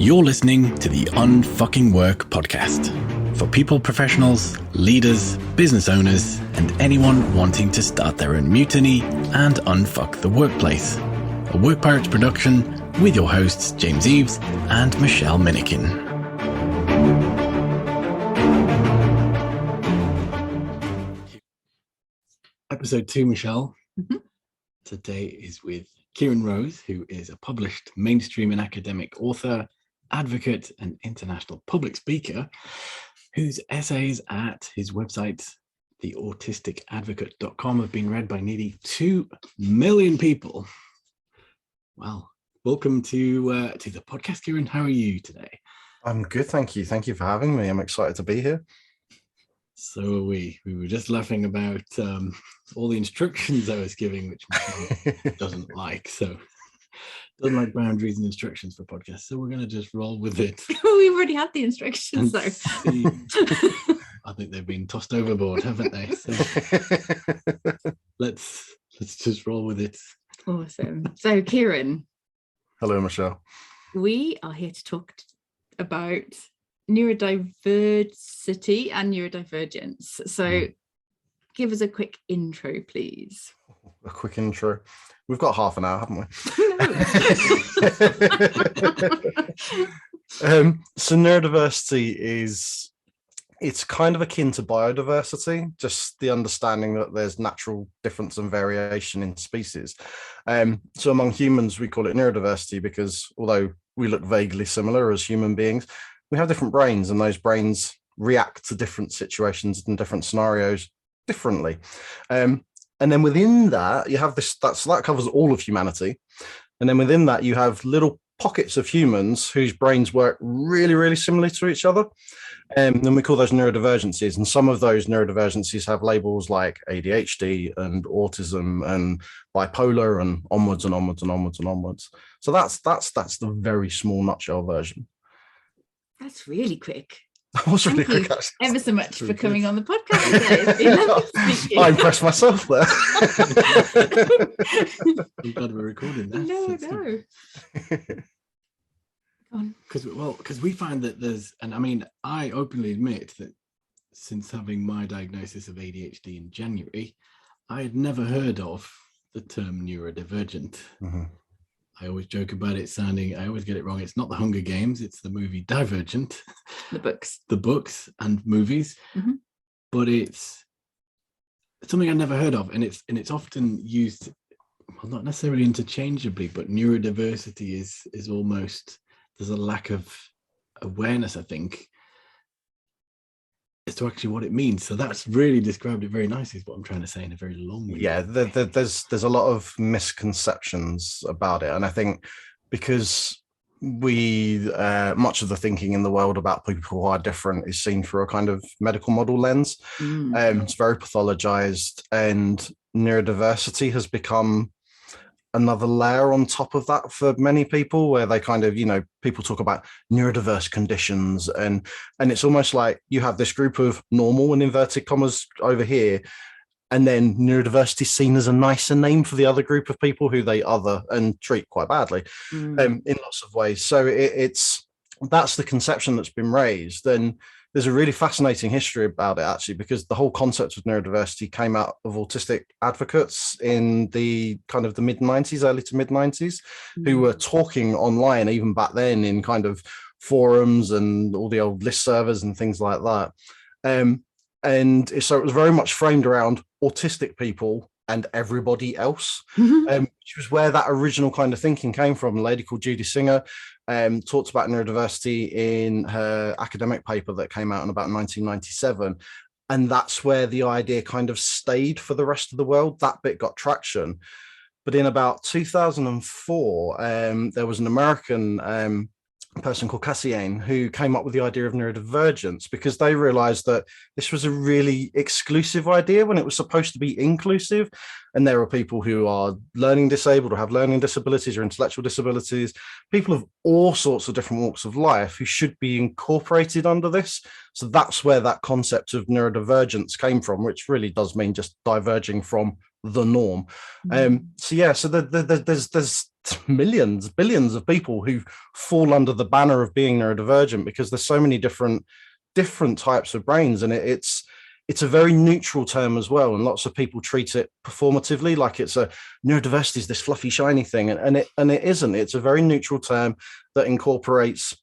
You're listening to the Unfucking Work podcast for people professionals, leaders, business owners, and anyone wanting to start their own mutiny and unfuck the workplace. A Work Pirates production with your hosts James Eves and Michelle Minikin. Episode 2, Michelle. Mm-hmm. Today is with Kieran Rose, who is a published mainstream and academic author, advocate, and international public speaker, whose essays at his website, theautisticadvocate.com, have been read by nearly 2 million people. Well, welcome to the podcast, Kieran. How are you today? I'm good, thank you. Thank you for having me. I'm excited to be here. So are we. We were just laughing about all the instructions I was giving, which Michelle doesn't like. So doesn't like boundaries and instructions for podcasts. So we're going to just roll with it. We've already had the instructions, though. I think they've been tossed overboard, haven't they? So let's just roll with it. Awesome. So, Kieran. Hello, Michelle. We are here to talk about neurodiversity and neurodivergence. So give us a quick intro, please. A quick intro. We've got half an hour, haven't we? So neurodiversity it's kind of akin to biodiversity, just the understanding that there's natural difference and variation in species. So among humans, we call it neurodiversity because although we look vaguely similar as human beings, we have different brains, and those brains react to different situations and different scenarios differently. And then within that, you have that covers all of humanity. And then within that, you have little pockets of humans whose brains work really, really similarly to each other. And then we call those neurodivergencies. And some of those neurodivergencies have labels like ADHD and autism and bipolar and onwards and onwards and onwards and onwards. So that's the very small nutshell version. That's really quick. That was really quick, actually. Ever so much for coming on the podcast today. I impressed myself there. I'm glad we're recording that. No. Because we find that there's, and I mean, I openly admit that since having my diagnosis of ADHD in January, I had never heard of the term neurodivergent. Mm-hmm. I always joke about it I always get it wrong. It's not the Hunger Games, it's the movie Divergent. The books. The books and movies. Mm-hmm. But it's something I never heard of, and it's often used, well, not necessarily interchangeably, but neurodiversity is almost, there's a lack of awareness, I think, as to actually what it means. So that's really described it very nicely, is what I'm trying to say in a very long way. Yeah, there's a lot of misconceptions about it. And I think because we much of the thinking in the world about people who are different is seen through a kind of medical model lens. It's very pathologized, and neurodiversity has become another layer on top of that for many people, where they kind of, people talk about neurodiverse conditions, and it's almost like you have this group of normal in inverted commas over here, and then neurodiversity is seen as a nicer name for the other group of people who they other and treat quite badly in lots of ways. So that's the conception that's been raised. And there's a really fascinating history about it, actually, because the whole concept of neurodiversity came out of autistic advocates in the kind of the mid-90s, early to mid-90s, who were talking online even back then in kind of forums and all the old list servers and things like that. And so it was very much framed around autistic people and everybody else, which was where that original kind of thinking came from. A lady called Judy Singer talked about neurodiversity in her academic paper that came out in about 1997. And that's where the idea kind of stayed for the rest of the world. That bit got traction. But in about 2004, there was an American person called cking who came up with the idea of neurodivergence, because they realized that this was a really exclusive idea when it was supposed to be inclusive. And there are people who are learning disabled or have learning disabilities or intellectual disabilities, people of all sorts of different walks of life who should be incorporated under this. So that's where that concept of neurodivergence came from, which really does mean just diverging from the norm. So there's millions, billions of people who fall under the banner of being neurodivergent, because there's so many different types of brains, and it's a very neutral term as well, and lots of people treat it performatively, like it's a neurodiversity is this fluffy shiny thing, and it isn't. It's a very neutral term that incorporates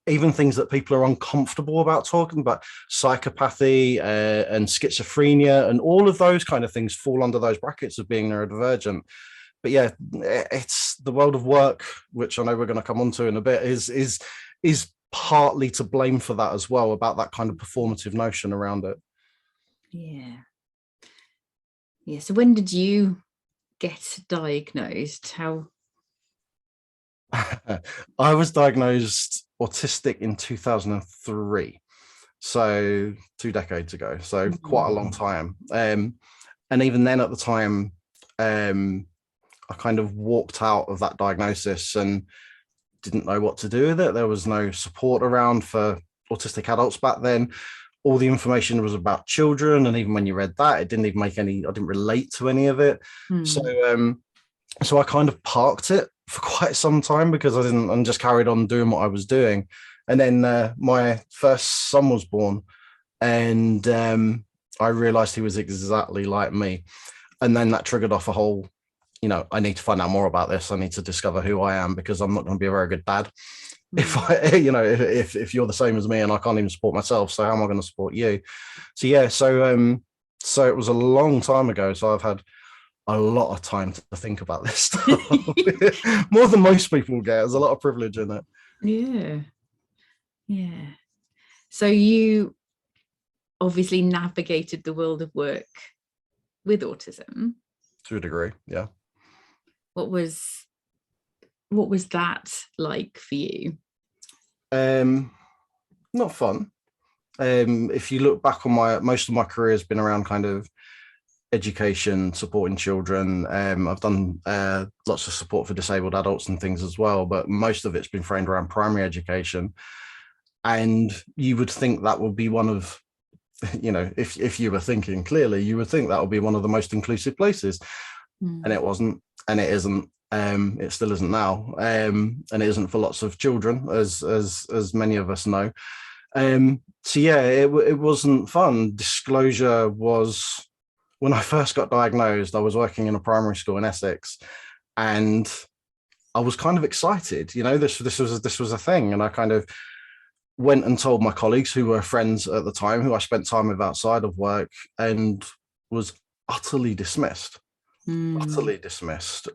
even things that people are uncomfortable about talking about. Psychopathy and schizophrenia and all of those kind of things fall under those brackets of being neurodivergent. But yeah, it's the world of work, which I know we're going to come on to in a bit, is partly to blame for that as well, about that kind of performative notion around it. Yeah. So when did you get diagnosed? How? I was diagnosed autistic in 2003, so 2 decades ago, so quite a long time. And even then, at the time, I kind of walked out of that diagnosis and didn't know what to do with it. There was no support around for autistic adults back then. All the information was about children, and even when you read that, it didn't even make any, I didn't relate to any of it. So I kind of parked it for quite some time, because I didn't, and just carried on doing what I was doing. And then my first son was born, and I realized he was exactly like me. And then that triggered off a whole, I need to find out more about this. I need to discover who I am, because I'm not going to be a very good dad if if you're the same as me and I can't even support myself. So how am I going to support you? So yeah, so it was a long time ago. So I've had a lot of time to think about this stuff. More than most people get. There's a lot of privilege in it. Yeah. So you obviously navigated the world of work with autism. To a degree, yeah. What was that like for you? Not fun. If you look back on most of my career has been around kind of education, supporting children. I've done lots of support for disabled adults and things as well, but most of it's been framed around primary education. And you would think that would be one of, if you were thinking clearly, you would think that would be one of the most inclusive places. And it wasn't, and it isn't. It still isn't now, and it isn't for lots of children, as many of us know. So yeah, it wasn't fun. Disclosure was, when I first got diagnosed, I was working in a primary school in Essex, and I was kind of excited. This was a thing, and I kind of went and told my colleagues, who were friends at the time, who I spent time with outside of work, and was utterly dismissed. Utterly dismissed.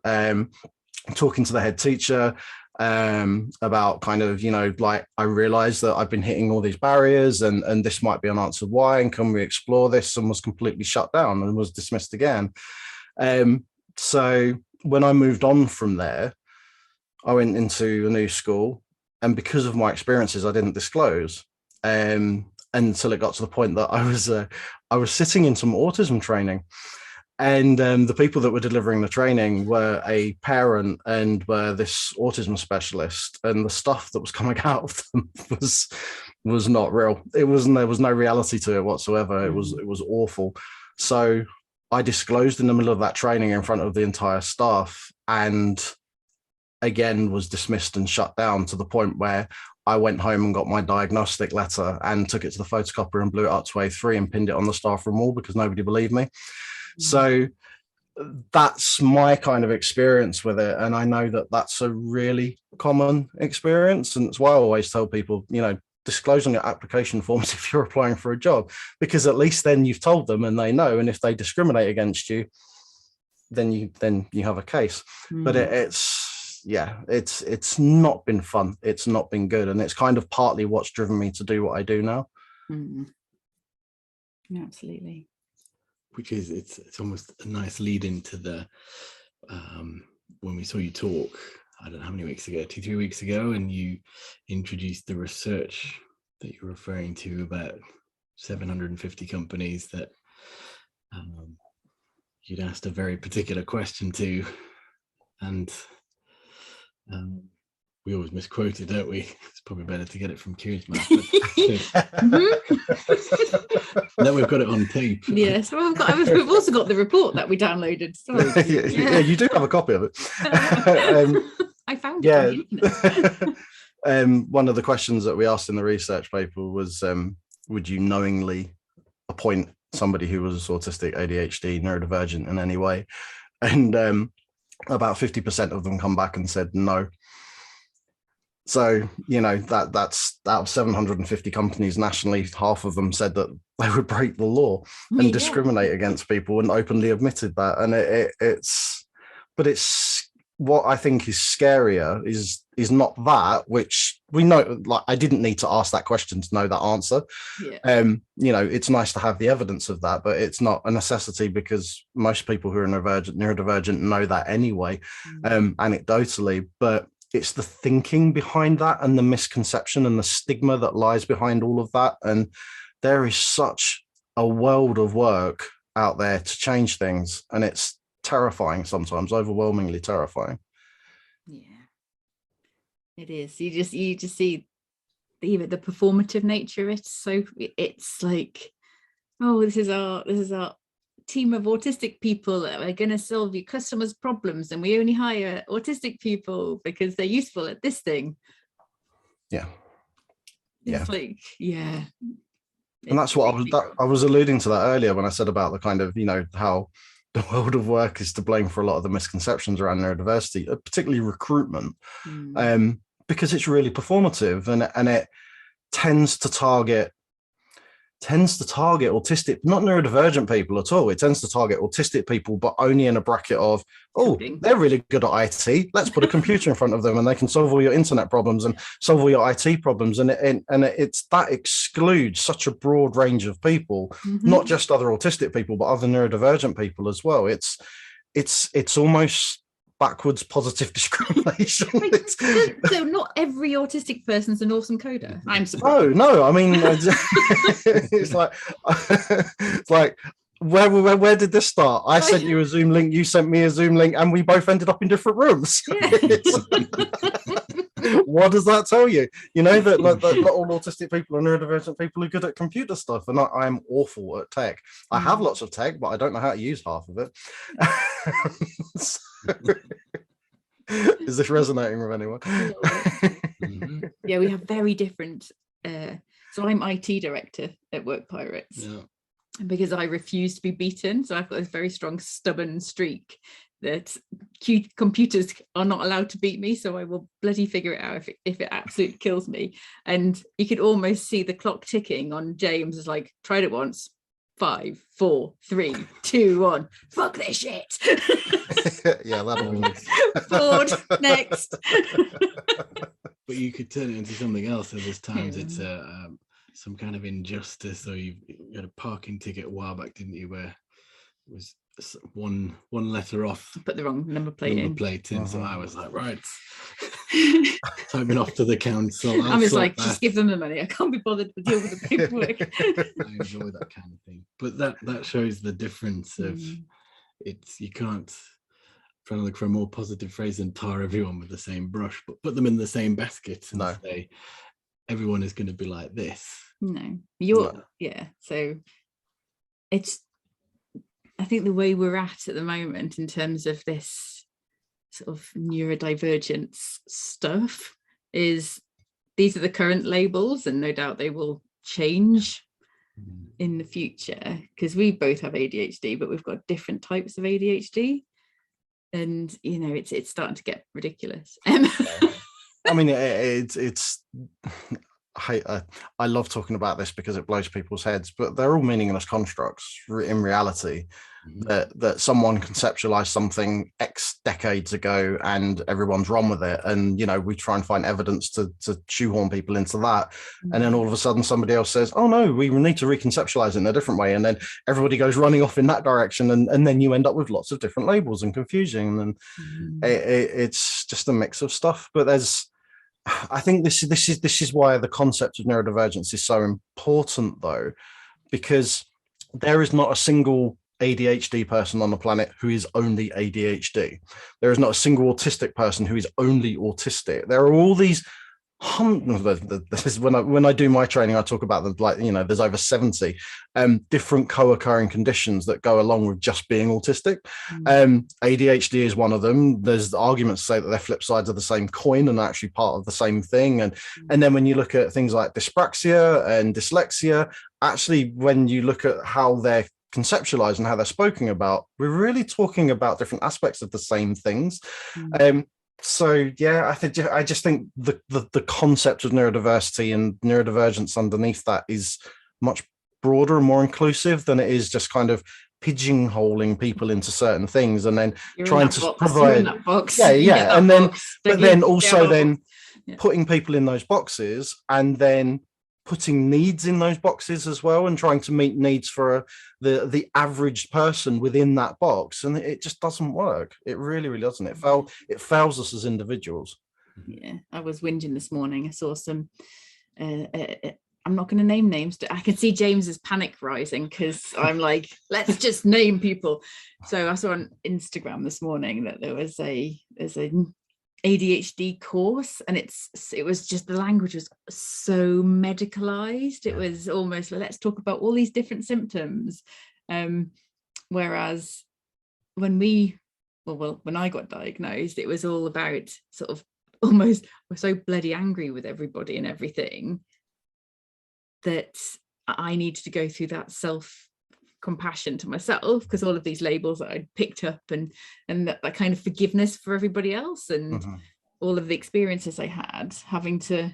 Talking to the head teacher about kind of, like, I realized that I've been hitting all these barriers, and this might be an answer why, and can we explore this, and was completely shut down and was dismissed again. So when I moved on from there, I went into a new school, and because of my experiences, I didn't disclose until it got to the point that I was sitting in some autism training. And the people that were delivering the training were a parent and were this autism specialist, and the stuff that was coming out of them was not real. There was no reality to it whatsoever. It was awful. So I disclosed in the middle of that training in front of the entire staff, and again was dismissed and shut down, to the point where I went home and got my diagnostic letter and took it to the photocopier and blew it up to A3 and pinned it on the staff room wall, because nobody believed me. So that's my kind of experience with it. And I know that that's a really common experience. And it's why I always tell people, disclosing your application forms if you're applying for a job, because at least then you've told them and they know. And if they discriminate against you, then you have a case. But it's not been fun. It's not been good. And it's kind of partly what's driven me to do what I do now. Absolutely. Which is, it's almost a nice lead into the when we saw you talk, I don't know how many weeks ago, 2-3 weeks ago, and you introduced the research that you're referring to about 750 companies that you'd asked a very particular question to, and we always misquote it, don't we? It's probably better to get it from Kieran's mouth. Then we've got it on tape. Yes, well, we've also got the report that we downloaded. Sorry. Yeah, you do have a copy of it. I found it on the internet. One of the questions that we asked in the research paper was, would you knowingly appoint somebody who was autistic, ADHD, neurodivergent in any way? And about 50% of them come back and said no. So, you know, that's out of 750 companies nationally, half of them said that they would break the law and discriminate against people, and openly admitted that. And it's what I think is scarier is not that, which we know, like, I didn't need to ask that question to know that answer. You know, it's nice to have the evidence of that, but it's not a necessity, because most people who are neurodivergent know that anyway, anecdotally. But it's the thinking behind that and the misconception and the stigma that lies behind all of that. And there is such a world of work out there to change things, and it's terrifying sometimes, overwhelmingly terrifying. Yeah, it is. You just see the performative nature. It's like, oh, this is our team of autistic people that are going to solve your customers' problems, and we only hire autistic people because they're useful at this thing. It's like, and that's what I was alluding to that earlier when I said about the kind of, you know, how the world of work is to blame for a lot of the misconceptions around neurodiversity, particularly recruitment, because it's really performative, and it tends to target autistic, not neurodivergent people at all. It tends to target autistic people, but only in a bracket of, oh, they're really good at IT. Let's put a computer in front of them and they can solve all your internet problems and solve all your IT problems. And it's that excludes such a broad range of people, not just other autistic people, but other neurodivergent people as well. It's almost backwards positive discrimination. So not every autistic person's an awesome coder. I'm surprised. No, I mean, it's like where did this start? I sent you a Zoom link, you sent me a Zoom link, and we both ended up in different rooms. What does that tell you? You know, that not all autistic people are neurodivergent people who are good at computer stuff, and I'm awful at tech. I have lots of tech, but I don't know how to use half of it. Is this resonating with anyone? Yeah, we have very different. So I'm IT director at Work Pirates, because I refuse to be beaten. So I've got this very strong, stubborn streak that computers are not allowed to beat me. So I will bloody figure it out if it absolutely kills me. And you could almost see the clock ticking on James. Is like, tried it once. 5, 4, 3, 2, 1. Fuck this shit. Yeah, that'll be Forward, next. But you could turn it into something else. So there's times it's some kind of injustice. So you had a parking ticket a while back, didn't you, where it was one letter off. Put the wrong number plate in. So I was like, right, typing off to the council. I was like, just give them the money. I can't be bothered to deal with the paperwork. I enjoy that kind of thing. But that shows the difference of you can't, trying to look for a more positive phrase than tar everyone with the same brush, but put them in the same basket and say everyone is going to be like this. So it's, I think the way we're at the moment in terms of this sort of neurodivergence stuff is these are the current labels, and no doubt they will change in the future, because we both have ADHD, but we've got different types of ADHD, and you know, it's starting to get ridiculous. I mean, it's I love talking about this because it blows people's heads, but they're all meaningless constructs in reality. That someone conceptualized something X decades ago and everyone's run with it, and you know, we try and find evidence to shoehorn people into that, and then all of a sudden somebody else says, oh no, we need to reconceptualize it in a different way, and then everybody goes running off in that direction, and then you end up with lots of different labels and confusion, and it's just a mix of stuff. But I think this is why the concept of neurodivergence is so important, though, because there is not a single ADHD person on the planet who is only ADHD. There is not a single autistic person who is only autistic. There are all these when I do my training, I talk about there's over 70 different co-occurring conditions that go along with just being autistic. ADHD is one of them. There's arguments to say that they're flip sides of the same coin and actually part of the same thing. And then when you look at things like dyspraxia and dyslexia, actually, when you look at how they're conceptualized and how they're spoken about, we're really talking about different aspects of the same things. So yeah, I just think the concept of neurodiversity and neurodivergence underneath that is much broader and more inclusive than it is just kind of pigeonholing people into certain things and then trying to provide and then but then also then putting people in those boxes and then putting needs in those boxes as well and trying to meet needs for the average person within that box, and it just doesn't work. It really doesn't. It fails us as individuals. Yeah, I was whinging this morning. I saw some I'm not going to name names. I can see James's panic rising because I'm like, let's just name people. So I saw on Instagram this morning that there's a ADHD course, and it was just, the language was so medicalized. It was almost like, let's talk about all these different symptoms, whereas when I got diagnosed, it was all about sort of almost, we're so bloody angry with everybody and everything that I needed to go through that self-compassion to myself, because all of these labels that I'd picked up and that kind of forgiveness for everybody else and all of the experiences I had, having to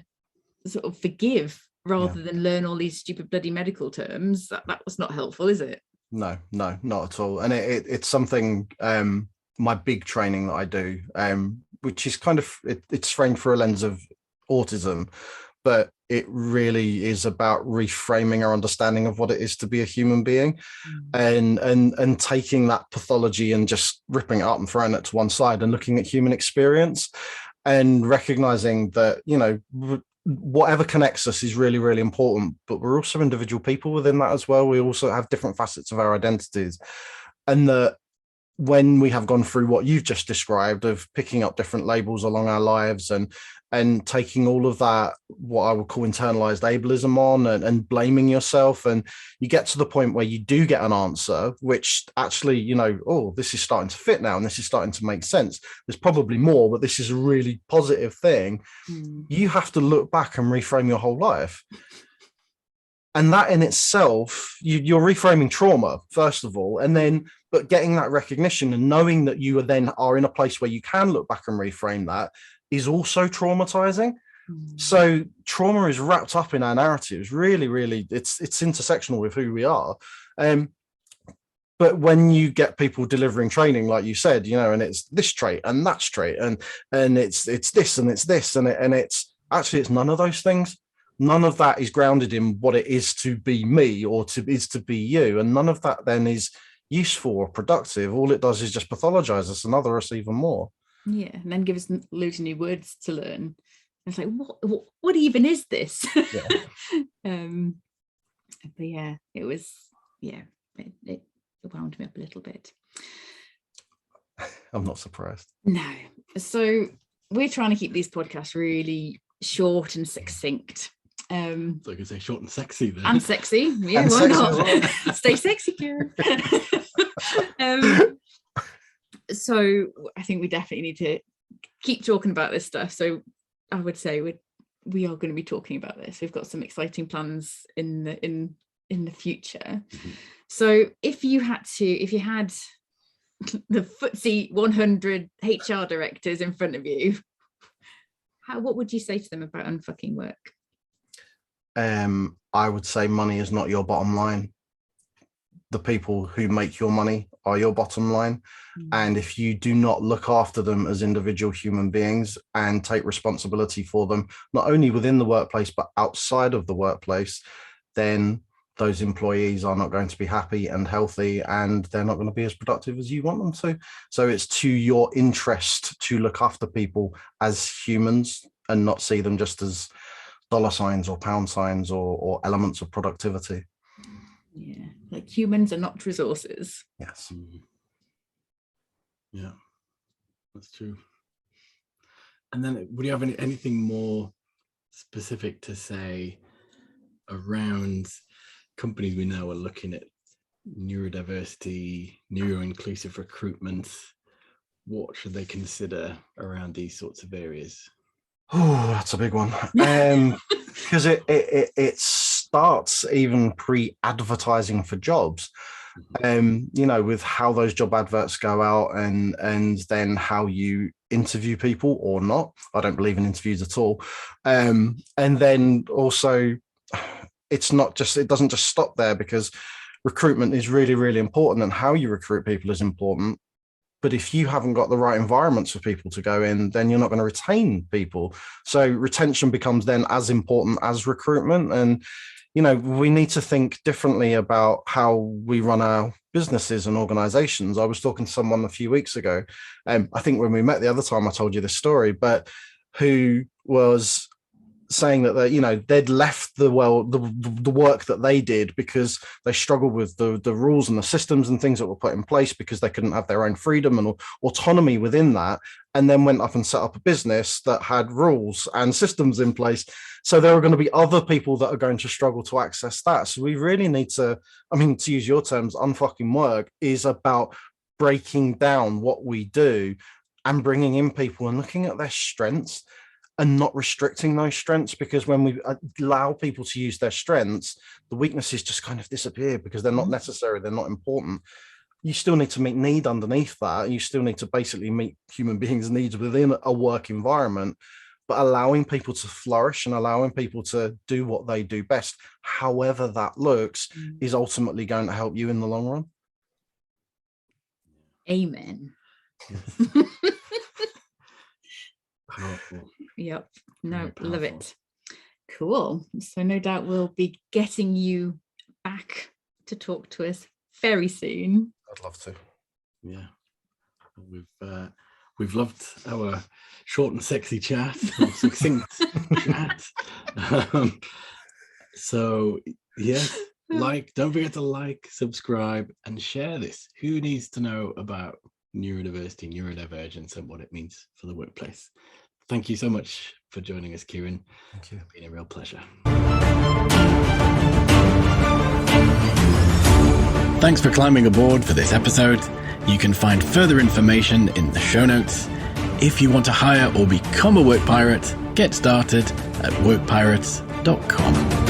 sort of forgive rather than learn all these stupid bloody medical terms, that was not helpful, is it? No, not at all. And it's something, my big training that I do, which is kind of, it's framed through a lens of autism, but it really is about reframing our understanding of what it is to be a human being, and taking that pathology and just ripping it up and throwing it to one side and looking at human experience and recognizing that, whatever connects us is really, really important, but we're also individual people within that as well. We also have different facets of our identities, and that when we have gone through what you've just described of picking up different labels along our lives and taking all of that, what I would call internalized ableism on and blaming yourself, and you get to the point where you do get an answer which actually, oh, this is starting to fit now and this is starting to make sense. There's probably more, but this is a really positive thing. You have to look back and reframe your whole life. And that in itself, you're reframing trauma, first of all, and then, but getting that recognition and knowing that you are in a place where you can look back and reframe that is also traumatizing. So trauma is wrapped up in our narratives, really, really, it's intersectional with who we are. But when you get people delivering training, like you said, and it's this trait and that trait, and it's this and it's this, and it's actually, it's none of those things. None of that is grounded in what it is to be me or is to be you. And none of that then is useful or productive. All it does is just pathologize us and other us even more. Yeah, and then give us loads of new words to learn. It's like, what even is this? But yeah, it was, it wound me up a little bit. I'm not surprised. No. So we're trying to keep these podcasts really short and succinct. So I could say short and sexy then. And sexy, yeah, and why not? Stay sexy, Kieran. So I think we definitely need to keep talking about this stuff. So I would say we are going to be talking about this. We've got some exciting plans in the future. So if you had the FTSE 100 HR directors in front of you, what would you say to them about unfucking work? I would say money is not your bottom line. The people who make your money are your bottom line. And if you do not look after them as individual human beings and take responsibility for them, not only within the workplace, but outside of the workplace, then those employees are not going to be happy and healthy, and they're not going to be as productive as you want them to. So it's to your interest to look after people as humans and not see them just as dollar signs or pound signs or elements of productivity. Yeah. Like humans are not resources. Yes. Yeah, that's true. And then would you have anything more specific to say around companies we know are looking at neurodiversity, neuro-inclusive recruitment? What should they consider around these sorts of areas? Oh, that's a big one. Because it starts even pre-advertising for jobs. With how those job adverts go out and then how you interview people or not. I don't believe in interviews at all. And then also it doesn't just stop there, because recruitment is really, really important, and how you recruit people is important. But if you haven't got the right environments for people to go in, then you're not going to retain people. So retention becomes then as important as recruitment. And we need to think differently about how we run our businesses and organizations. I was talking to someone a few weeks ago, I think when we met the other time I told you this story, but who was saying that they'd left the work that they did because they struggled with the rules and the systems and things that were put in place, because they couldn't have their own freedom and autonomy within that, and then went up and set up a business that had rules and systems in place. So there are going to be other people that are going to struggle to access that. So we really need to use your terms, unfucking work is about breaking down what we do and bringing in people and looking at their strengths and not restricting those strengths, because when we allow people to use their strengths, the weaknesses just kind of disappear because they're not necessary, they're not important. You still need to meet need underneath that. You still need to basically meet human beings' needs within a work environment, but allowing people to flourish and allowing people to do what they do best, however that looks, is ultimately going to help you in the long run. Amen. Yes. Powerful. Yep. No, love it. Cool. So no doubt we'll be getting you back to talk to us very soon. I'd love to. Yeah. We've loved our short and sexy chat, succinct chat. So yes, don't forget to like, subscribe, and share this. Who needs to know about neurodiversity, neurodivergence, and what it means for the workplace? Thank you so much for joining us, Kieran. Thank you. It's been a real pleasure. Thanks for climbing aboard for this episode. You can find further information in the show notes. If you want to hire or become a work pirate, get started at workpirates.com.